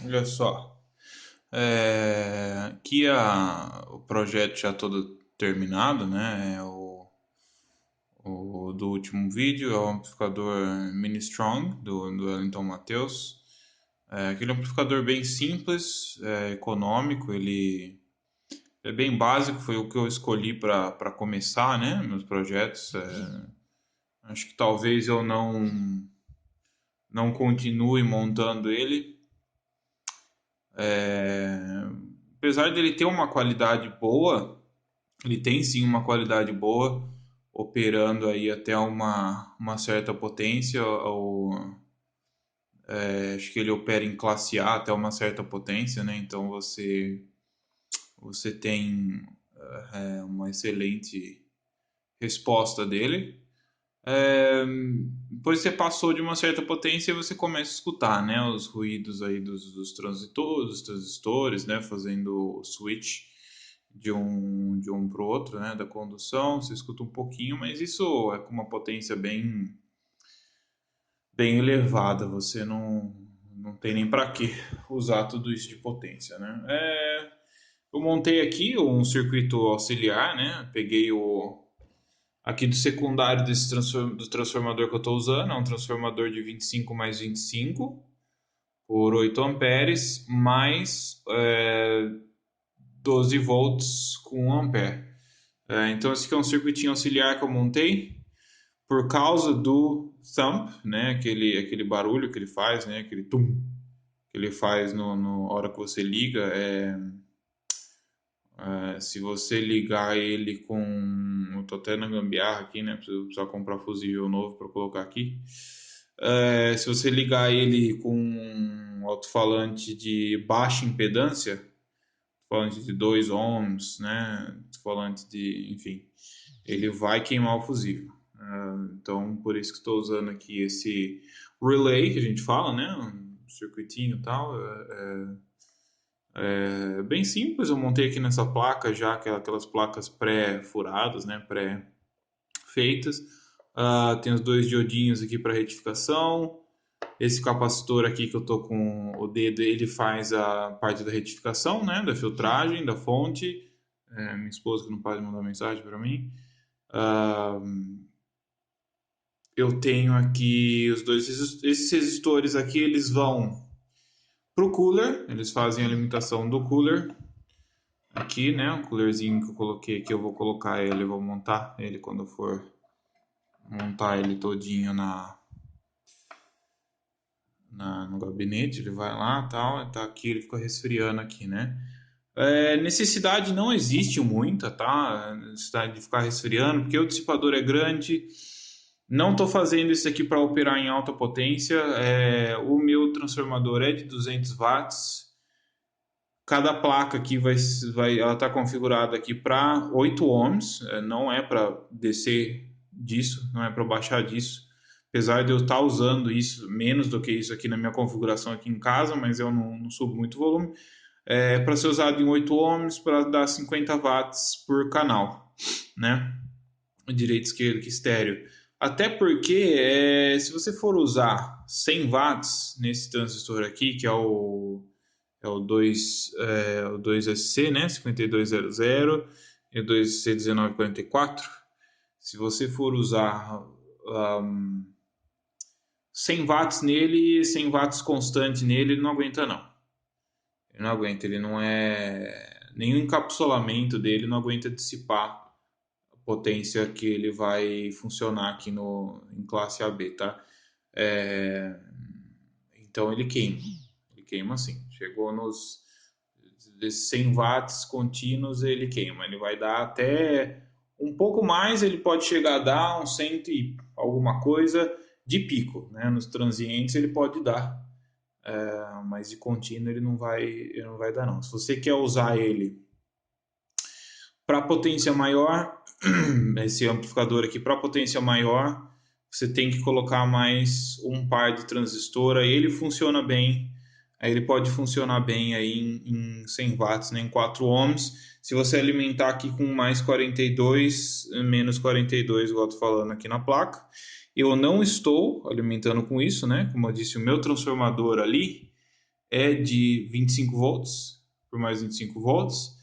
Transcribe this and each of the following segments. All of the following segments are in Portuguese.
olha só. Aqui o projeto já todo terminado, né? O do último vídeo é o amplificador Mini Strong do Wellington Matheus. Aquele amplificador bem simples, econômico, ele é bem básico, foi o que eu escolhi para começar, né? Meus projetos. Acho que talvez eu não continue montando ele. Apesar dele ter uma qualidade boa, ele tem sim uma qualidade boa, operando aí até uma certa potência. Acho que ele opera em classe A até uma certa potência, né? Então você tem uma excelente resposta dele. É, Depois você passou de uma certa potência e você começa a escutar, né, os ruídos aí dos transitores, dos transistores, né, fazendo o switch de um para o outro, né, da condução. Você escuta um pouquinho, mas isso é com uma potência bem elevada. Você não tem nem para que usar tudo isso de potência, né? Eu montei aqui um circuito auxiliar, né? Peguei o aqui do secundário do transformador que eu estou usando, é um transformador de 25 mais 25 por 8 amperes, mais 12 volts com 1 ampere. Então esse aqui é um circuitinho auxiliar que eu montei por causa do thump, né, aquele barulho que ele faz, né, aquele tum que ele faz no hora que você liga. Se você ligar ele com. Eu tô até na gambiarra aqui, né? Preciso precisar comprar fusível novo para colocar aqui. Se você ligar ele com um alto-falante de baixa impedância, falante de 2 ohms, né? Falante de. Enfim, ele vai queimar o fusível. Então, por isso que estou usando aqui esse relay que a gente fala, né? Um circuitinho e tal. Bem simples, eu montei aqui nessa placa já, aquelas placas pré-furadas, né, pré-feitas. Tem os dois diodinhos aqui para retificação. Esse capacitor aqui que eu tô com o dedo, ele faz a parte da retificação, né, da filtragem, da fonte. Minha esposa que não para de mandar mensagem para mim. Ah, eu tenho aqui os dois, esses resistores aqui, eles vão pro cooler, eles fazem a alimentação do cooler. Aqui, né, um coolerzinho que eu coloquei aqui, eu vou colocar ele, eu vou montar ele quando eu for montar ele todinho no gabinete, ele vai lá e tal, tá aqui, ele fica resfriando aqui, né. Necessidade não existe muita, tá, necessidade de ficar resfriando, porque o dissipador é grande, não estou fazendo isso aqui para operar em alta potência. O meu transformador é de 200 watts, cada placa aqui ela está configurada aqui para 8 ohms, não é para descer disso, não é para baixar disso. Apesar de eu estar usando isso, menos do que isso aqui na minha configuração aqui em casa, mas eu não subo muito volume. É para ser usado em 8 ohms para dar 50 watts por canal, né? Direito, esquerdo, que estéreo. Até porque, se você for usar 100 watts nesse transistor aqui, que é o 2SC, né, 5200 e o 2C1944. Se você for usar 100 watts nele, 100 watts constante nele, ele não aguenta não. Ele não aguenta, ele não é... Nem o encapsulamento dele não aguenta dissipar a potência que ele vai funcionar aqui em classe AB, tá? Então ele queima assim. Chegou nos 100 watts contínuos, ele queima. Ele vai dar até um pouco mais, ele pode chegar a dar uns 100 e alguma coisa de pico, né? Nos transientes ele pode dar, mas de contínuo ele não vai dar não. Se você quer usar ele para potência maior, esse amplificador aqui para potência maior, você tem que colocar mais um par de transistor, aí ele funciona bem. Aí ele pode funcionar bem aí em 100 watts, né, em 4 ohms. Se você alimentar aqui com mais 42, menos 42, igual eu tô falando aqui na placa. Eu não estou alimentando com isso, né? Como eu disse, o meu transformador ali, é de 25 volts, por mais 25 volts.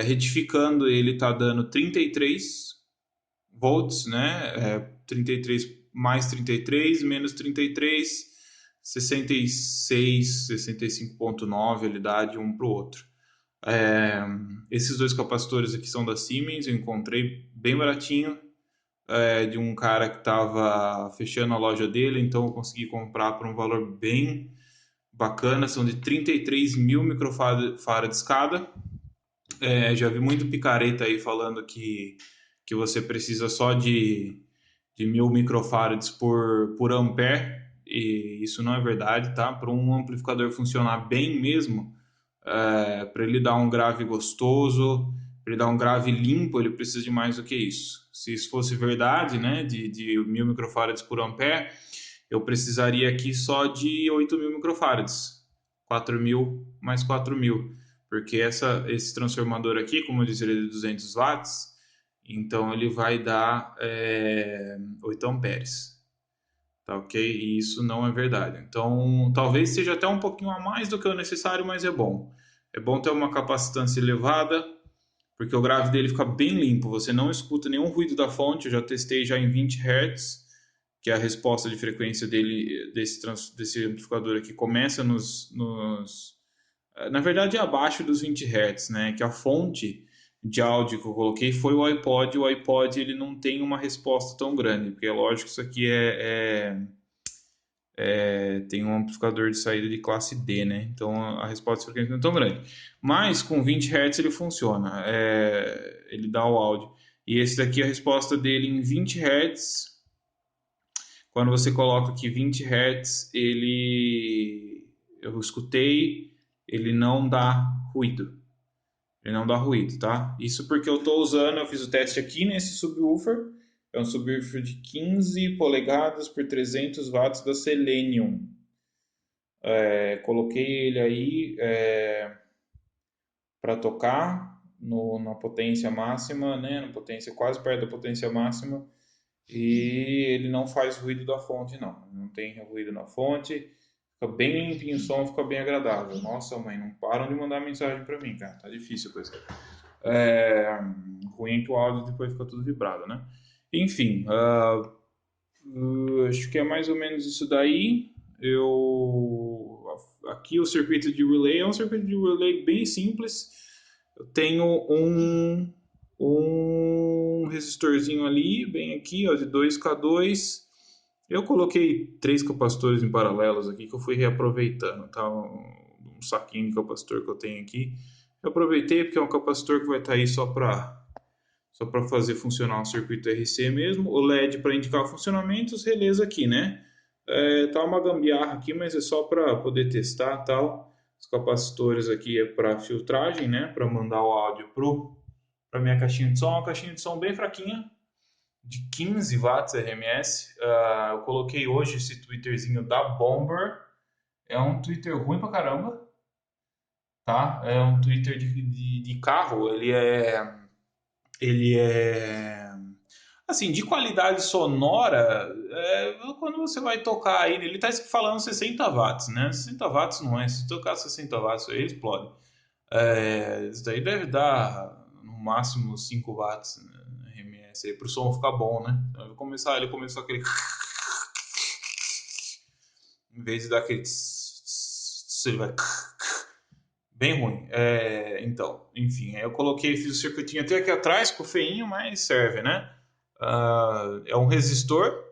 Retificando, ele está dando 33 volts, né? 33 mais 33, menos 33, 66, 65,9 ele dá de um para o outro. Esses dois capacitores aqui são da Siemens, eu encontrei bem baratinho, de um cara que estava fechando a loja dele, então eu consegui comprar por um valor bem bacana, são de 33 mil microfarads cada. Já vi muito picareta aí falando que você precisa só de 1000 microfarads por ampere, e isso não é verdade, tá? Para um amplificador funcionar bem mesmo, para ele dar um grave gostoso, para ele dar um grave limpo, ele precisa de mais do que isso. Se isso fosse verdade, né, de 1000 microfarads por ampere, eu precisaria aqui só de 8000 microfarads, 4000 mais 4000, porque esse transformador aqui, como eu disse, ele é de 200 watts, então ele vai dar 8 amperes. Tá, ok? E isso não é verdade. Então, talvez seja até um pouquinho a mais do que o necessário, mas é bom. É bom ter uma capacitância elevada, porque o grave dele fica bem limpo. Você não escuta nenhum ruído da fonte. Eu já testei já em 20 Hz, que é a resposta de frequência dele, desse amplificador aqui, começa na verdade, é abaixo dos 20 Hz, né? Que a fonte de áudio que eu coloquei foi o iPod. O iPod ele não tem uma resposta tão grande, porque é lógico que isso aqui tem um amplificador de saída de classe D, né? Então a resposta de frequência não é tão grande. Mas com 20 Hz ele funciona, ele dá o áudio. E esse daqui, a resposta dele em 20 Hz, quando você coloca aqui 20 Hz, eu escutei, ele não dá ruído. Ele não dá ruído, tá? Isso porque eu fiz o teste aqui nesse subwoofer. É um subwoofer de 15 polegadas por 300 watts da Selenium. Coloquei ele aí para tocar na potência máxima, né? Na potência quase perto da potência máxima. E ele não faz ruído da fonte, não. Não tem ruído na fonte. Fica bem limpinho o som, fica bem agradável. Nossa, mãe, não param de mandar mensagem para mim, cara. Tá difícil a coisa. Ruim que o áudio depois fica tudo vibrado, né? Enfim, acho que é mais ou menos isso daí. Aqui o circuito de relay é um circuito de relay bem simples. Eu tenho um resistorzinho ali, bem aqui, ó, de 2K2. Eu coloquei 3 capacitores em paralelos aqui que eu fui reaproveitando, tá? Um saquinho de capacitor que eu tenho aqui. Eu aproveitei porque é um capacitor que vai estar aí só para fazer funcionar o circuito RC mesmo, o LED para indicar o funcionamento, os relés aqui, né? Tá uma gambiarra aqui, mas é só para poder testar tal. Os capacitores aqui é para filtragem, né? Para mandar o áudio para minha caixinha de som, uma caixinha de som bem fraquinha, de 15 watts RMS. Eu coloquei hoje esse tweeterzinho da Bomber. É um tweeter ruim pra caramba, tá? É um tweeter de carro. Ele é assim, de qualidade sonora, quando você vai tocar aí, ele tá falando 60 watts, né? 60 watts não é, se tocar 60 watts aí explode. Isso daí deve dar no máximo 5 watts, né, RMS aí, pro som ficar bom, né? Então, ele começou aquele em vez de dar aquele ele vai bem ruim. Então, enfim, aí eu coloquei, fiz o circuitinho até aqui atrás, com o feinho, mas serve, né? É um resistor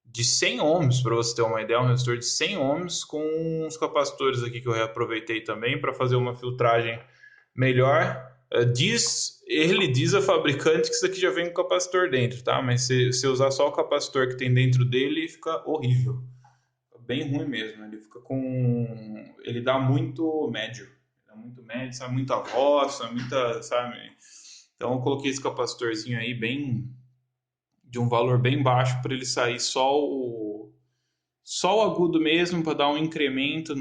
de 100 ohms, para você ter uma ideia, um resistor de 100 ohms com uns capacitores aqui que eu reaproveitei também para fazer uma filtragem melhor. Ele diz a fabricante que isso aqui já vem com capacitor dentro, tá? Mas se usar só o capacitor que tem dentro dele, fica horrível. Bem ruim mesmo. Ele dá muito médio. Dá muito médio, sabe? Muita voz, sabe? Muita, sabe? Então eu coloquei esse capacitorzinho aí bem de um valor bem baixo para ele sair só o agudo mesmo para dar um incremento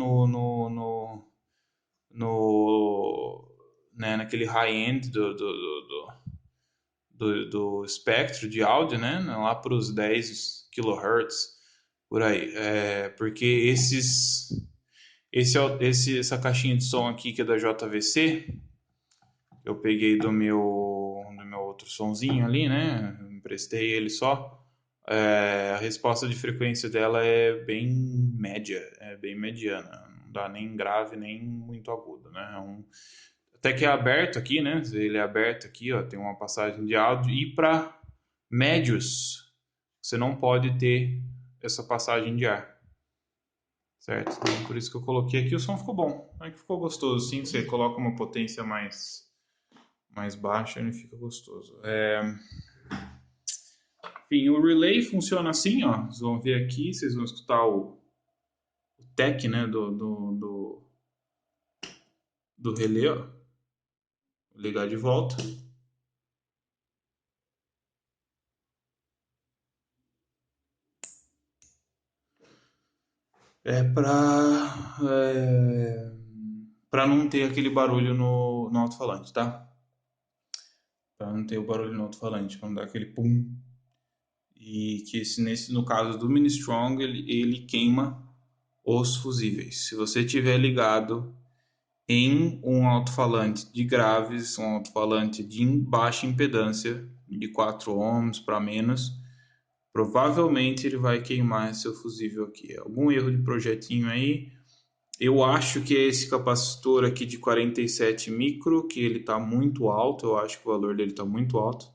né, naquele high-end do espectro de áudio, né, lá para os 10 kHz por aí, porque Essa caixinha de som aqui que é da JVC, eu peguei do meu outro sonzinho ali, né? Emprestei ele só. A resposta de frequência dela é bem média, é bem mediana. Não dá nem grave, nem muito agudo, né? Até que é aberto aqui, né? Ele é aberto aqui, ó, tem uma passagem de áudio. E para médios, você não pode ter essa passagem de ar, certo? Então, por isso que eu coloquei aqui. O som ficou bom, é que ficou gostoso, sim. Você coloca uma potência mais baixa, ele fica gostoso. Enfim, o relay funciona assim, ó. Vocês vão ver aqui, vocês vão escutar o tech, né, do relé, ó. Vou ligar de volta. É para não ter aquele barulho no alto-falante, tá? Para não ter o barulho no alto-falante, para não dar aquele pum. E que no caso do Mini Strong, ele queima os fusíveis. Se você tiver ligado em um alto-falante de graves, um alto-falante de baixa impedância, de 4 ohms para menos, provavelmente ele vai queimar seu fusível aqui. Algum erro de projetinho aí. Eu acho que é esse capacitor aqui de 47 micro, que ele está muito alto, eu acho que o valor dele está muito alto.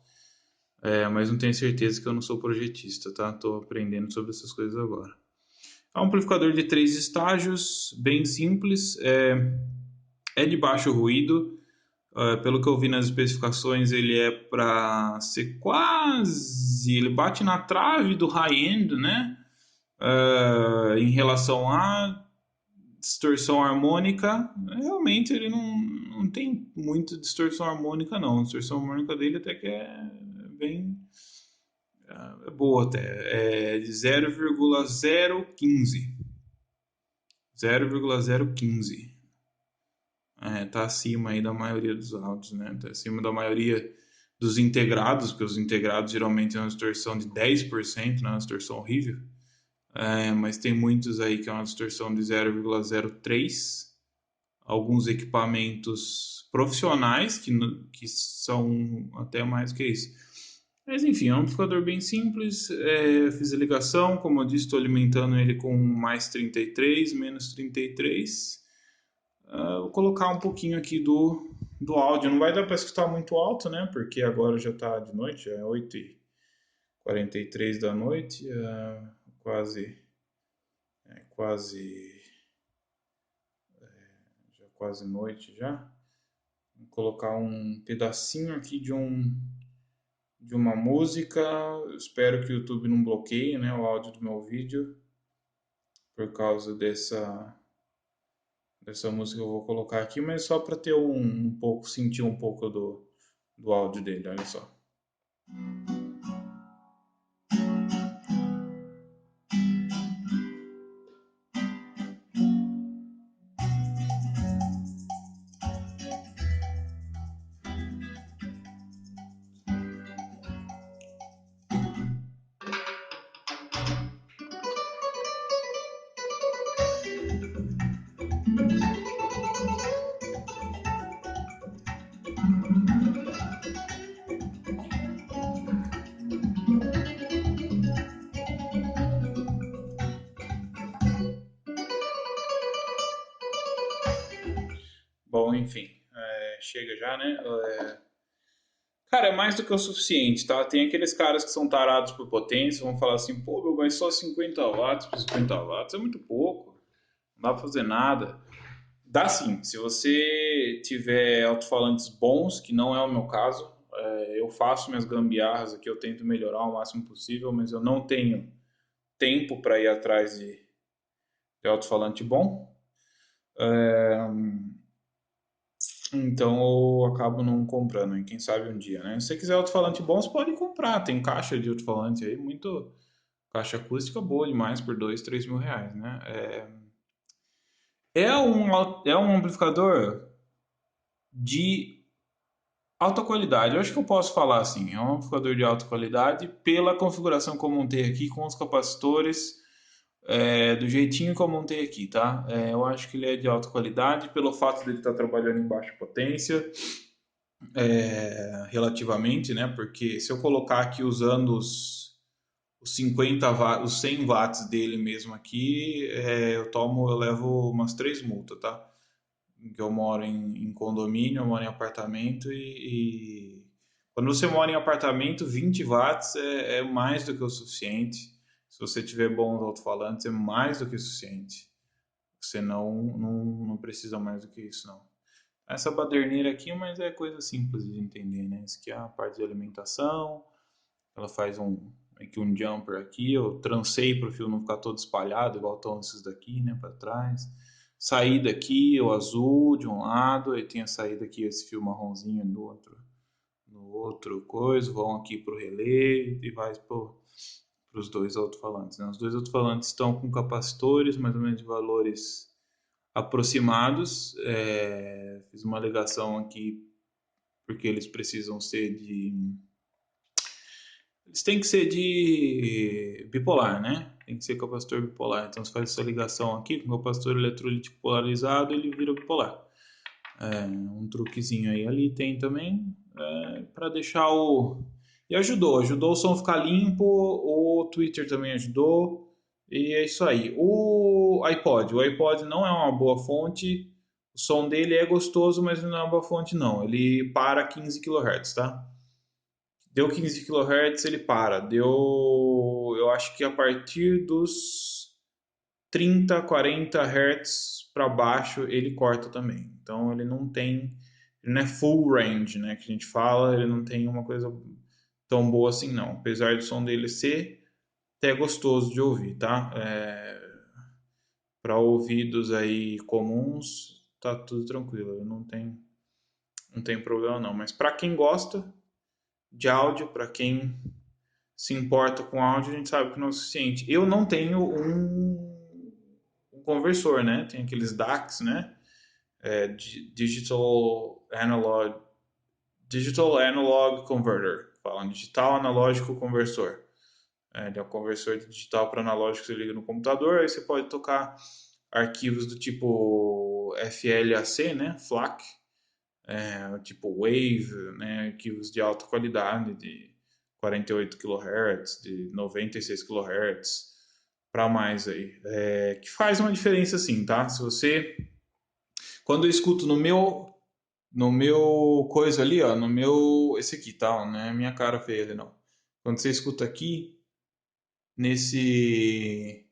Mas não tenho certeza que eu não sou projetista, tá? Estou aprendendo sobre essas coisas agora. É um amplificador de 3 estágios, bem simples, é de baixo ruído. Pelo que eu vi nas especificações, ele é para ser quase. Ele bate na trave do high-end, né? Em relação à distorção harmônica, realmente ele não tem muita distorção harmônica, não. A distorção harmônica dele até que é bem. É boa até. É de 0,015. 0,015. Tá acima aí da maioria dos áudios, né? Tá acima da maioria dos integrados, porque os integrados geralmente têm uma distorção de 10%, né? Uma distorção horrível. Mas tem muitos aí que é uma distorção de 0,03. Alguns equipamentos profissionais que são até mais que isso. Mas enfim, é um amplificador bem simples. Fiz a ligação, como eu disse, estou alimentando ele com mais 33, menos 33. Vou colocar um pouquinho aqui do áudio. Não vai dar para escutar muito alto, né? Porque agora já está de noite, é 8h43 da noite, quase, quase, já quase noite já. Vou colocar um pedacinho aqui de uma música. Espero que o YouTube não bloqueie, né, o áudio do meu vídeo por causa dessa música que eu vou colocar aqui, mas só para ter um pouco, sentir um pouco do áudio dele, olha só. Bom, enfim, chega já, né? Cara, é mais do que o suficiente, tá? Tem aqueles caras que são tarados por potência, vão falar assim, pô, meu, mas só 50 watts por 50 watts é muito pouco, não dá pra fazer nada. Dá sim, se você tiver alto-falantes bons, que não é o meu caso, eu faço minhas gambiarras aqui, eu tento melhorar o máximo possível, mas eu não tenho tempo para ir atrás de alto-falante bom. Então eu acabo não comprando, e quem sabe um dia, né? Se você quiser alto-falante bom, você pode comprar. Tem caixa de alto-falante aí, muito caixa acústica boa demais por 2, 3 mil reais, né? É um amplificador de alta qualidade. Eu acho que eu posso falar assim. É um amplificador de alta qualidade pela configuração que eu montei aqui com os capacitores. do jeitinho que eu montei aqui, tá? Eu acho que ele é de alta qualidade pelo fato dele estar trabalhando em baixa potência, relativamente, né? Porque se eu colocar aqui usando os 50 watts, os 100 watts dele mesmo aqui, eu levo umas 3 multas, tá? Que eu moro em condomínio, eu moro em apartamento e quando você mora em apartamento, 20 watts é mais do que o suficiente. Se você tiver bons alto-falantes, é mais do que o suficiente. Você não precisa mais do que isso, não. Essa baderneira aqui, mas é coisa simples de entender, né? Isso aqui é a parte de alimentação. Ela faz aqui um jumper aqui. Eu trancei para o fio não ficar todo espalhado, igual estão esses daqui, né? Para trás. Saída aqui, o azul de um lado, aí tem a saída aqui, esse fio marronzinho do outro, no outro coisa, vão aqui para o relé e vai para os dois alto-falantes, né? Os dois alto-falantes estão com capacitores, mais ou menos de valores aproximados. Fiz uma ligação aqui porque eles precisam ser de. Eles têm que ser de bipolar, né? Tem que ser capacitor bipolar. Então você faz essa ligação aqui com o capacitor eletrolítico polarizado, ele vira bipolar. Um truquezinho aí ali tem também para deixar o. E ajudou o som ficar limpo, o Twitter também ajudou, e é isso aí. O iPod não é uma boa fonte, o som dele é gostoso, mas não é uma boa fonte não, ele para 15 kHz, tá? Deu 15 kHz, ele para, eu acho que a partir dos 30, 40 Hz para baixo ele corta também. Então ele não é full range, né, que a gente fala, ele não tem uma coisa tão boa assim não. Apesar do som dele ser até gostoso de ouvir, tá? Para ouvidos aí comuns, tá tudo tranquilo, não tem problema não. Mas para quem gosta de áudio, para quem se importa com áudio, a gente sabe que não é o suficiente. Eu não tenho um conversor, né? Tem aqueles DACs, né? Digital Analog Converter, falam digital analógico conversor. Ele é um conversor de digital para analógico que você liga no computador, aí você pode tocar arquivos do tipo FLAC, né, FLAC, tipo Wave, né, arquivos de alta qualidade, de 48 kHz, de 96 kHz, para mais aí, que faz uma diferença sim, tá? Se você, quando eu escuto no meu coisa ali, ó, no meu, esse aqui, tá? Não é minha cara feia ali, não. Quando você escuta aqui, nesse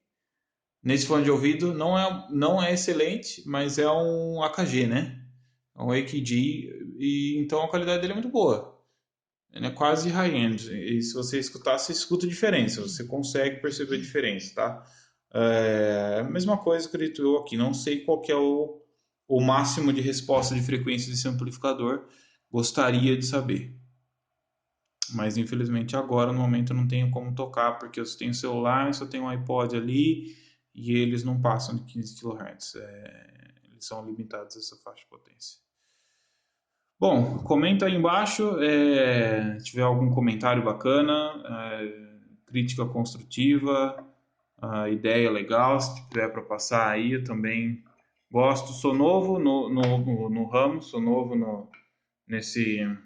nesse fone de ouvido, não é excelente, mas é um AKG, né? É um AKG, e então a qualidade dele é muito boa. Ele é quase high-end. E se você escutar, você escuta a diferença, você consegue perceber a diferença, tá? Mesma coisa, acredito eu aqui. Não sei qual que é o máximo de resposta de frequência desse amplificador. Gostaria de saber. Mas infelizmente agora, no momento, eu não tenho como tocar, porque eu só tenho celular, só tenho um iPod ali, e eles não passam de 15 kHz. Eles são limitados a essa faixa de potência. Bom, comenta aí embaixo, se tiver algum comentário bacana, crítica construtiva, ideia legal, se tiver para passar aí, eu também gosto. Sou novo no ramo, sou novo nesse